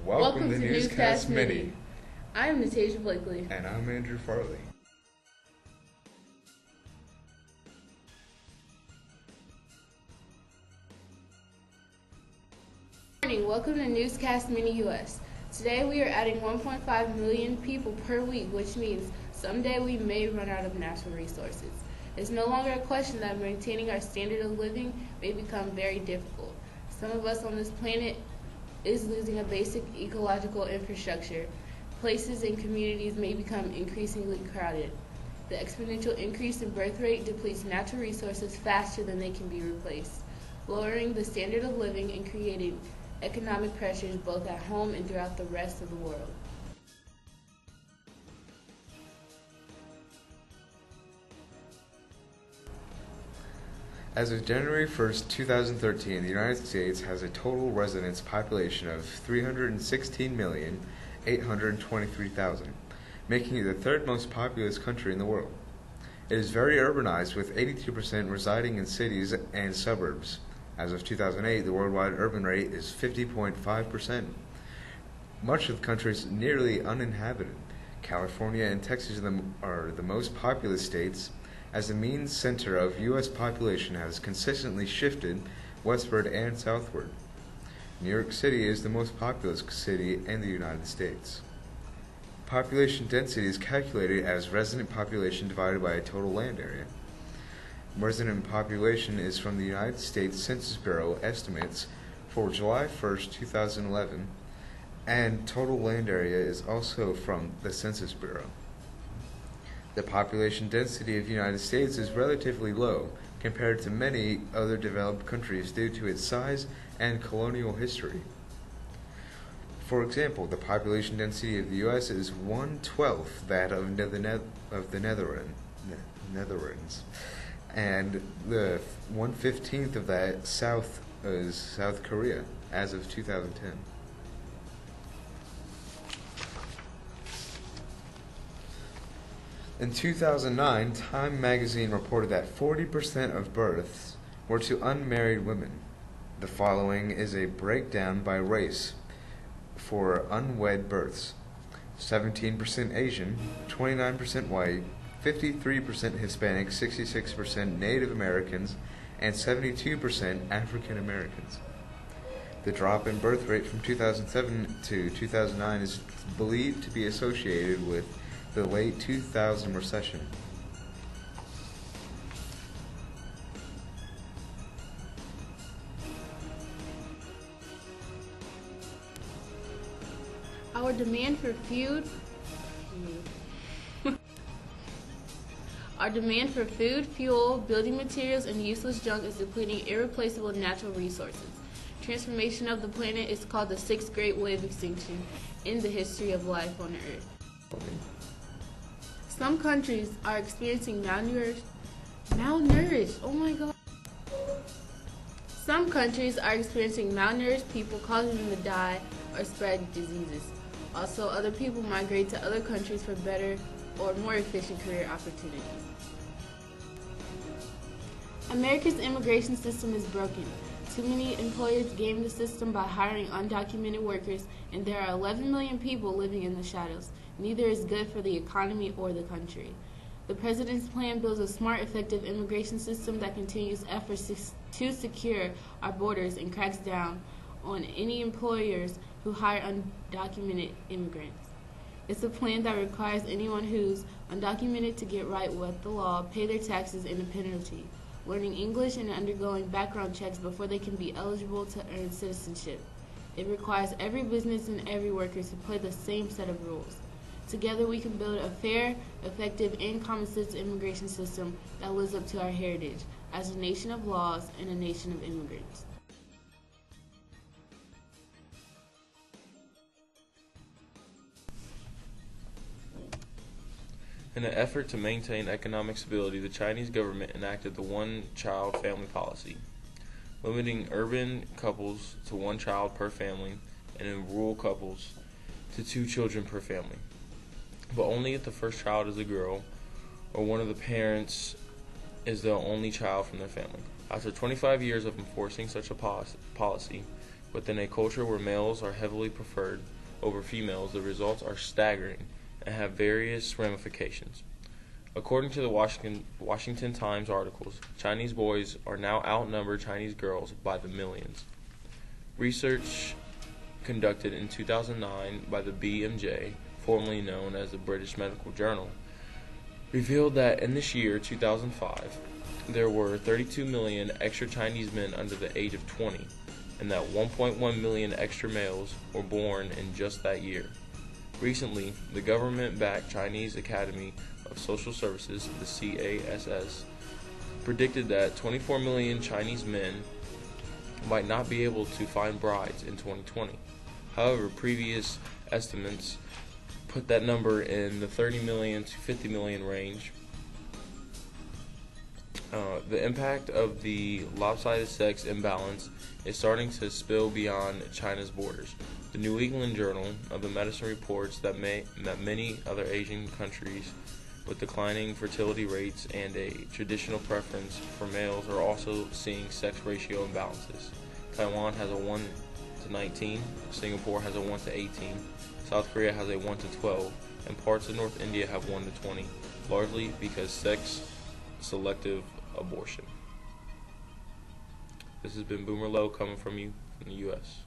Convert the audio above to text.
Welcome to Newscast Mini. I am Nataja Blakely. And I'm Andrew Farley. Good morning. Welcome to Newscast Mini US. Today we are adding 1.5 million people per week, which means someday we may run out of natural resources. It's no longer a question that maintaining our standard of living may become very difficult. Some of us on this planet is losing a basic ecological infrastructure. Places and communities may become increasingly crowded. The exponential increase in birth rate depletes natural resources faster than they can be replaced, lowering the standard of living and creating economic pressures both at home and throughout the rest of the world. As of January 1st, 2013, the United States has a total residence population of 316,823,000, making it the third most populous country in the world. It is very urbanized, with 82% residing in cities and suburbs. As of 2008, the worldwide urban rate is 50.5%. Much of the country is nearly uninhabited. California and Texas are the most populous states, as the mean center of U.S. population has consistently shifted westward and southward. New York City is the most populous city in the United States. Population density is calculated as resident population divided by total land area. Resident population is from the United States Census Bureau estimates for July 1st, 2011, and total land area is also from the Census Bureau. The population density of the United States is relatively low compared to many other developed countries due to its size and colonial history. For example, the population density of the U.S. is 1/12 that of the Netherlands, and the 1/15 of that is South Korea as of 2010. In 2009, Time magazine reported that 40% of births were to unmarried women. The following is a breakdown by race for unwed births: 17% Asian, 29% white, 53% Hispanic, 66% Native Americans, and 72% African Americans. The drop in birth rate from 2007 to 2009 is believed to be associated with the late 2000 recession. Our demand for food, fuel, building materials, and useless junk is depleting irreplaceable natural resources. Transformation of the planet is called the sixth great wave extinction in the history of life on Earth. Some countries are experiencing malnourished. Oh my God. Some countries are experiencing malnourished people, causing them to die or spread diseases. Also, other people migrate to other countries for better or more efficient career opportunities. America's immigration system is broken. Too many employers game the system by hiring undocumented workers, and there are 11 million people living in the shadows. Neither is good for the economy or the country. The President's plan builds a smart, effective immigration system that continues efforts to secure our borders and cracks down on any employers who hire undocumented immigrants. It's a plan that requires anyone who's undocumented to get right with the law, pay their taxes, and a penalty, learning English and undergoing background checks before they can be eligible to earn citizenship. It requires every business and every worker to play the same set of rules. Together we can build a fair, effective, and common-sense immigration system that lives up to our heritage as a nation of laws and a nation of immigrants. In an effort to maintain economic stability, the Chinese government enacted the one-child family policy, limiting urban couples to one child per family and in rural couples to 2 children per family, but only if the first child is a girl or one of the parents is the only child from their family. After 25 years of enforcing such a policy, But in a culture where males are heavily preferred over females, the results are staggering and have various ramifications. According to the Washington Times articles, Chinese boys are now outnumber Chinese girls by the millions. Research conducted in 2009 by the BMJ, formerly known as the British Medical Journal, revealed that in this year, 2005, there were 32 million extra Chinese men under the age of 20, and that 1.1 million extra males were born in just that year. Recently, the government-backed Chinese Academy of Social Services, the CASS, predicted that 24 million Chinese men might not be able to find brides in 2020. However, previous estimates put that number in the 30 million to 50 million range. The impact of the lopsided sex imbalance is starting to spill beyond China's borders. The New England Journal of the Medicine reports that many other Asian countries with declining fertility rates and a traditional preference for males are also seeing sex ratio imbalances. Taiwan has a 1 to 19, Singapore has a 1 to 18, South Korea has a 1 to 12, and parts of North India have 1 to 20, largely because sex-selective abortion. This has been Boomer Lowe coming from you in the U.S.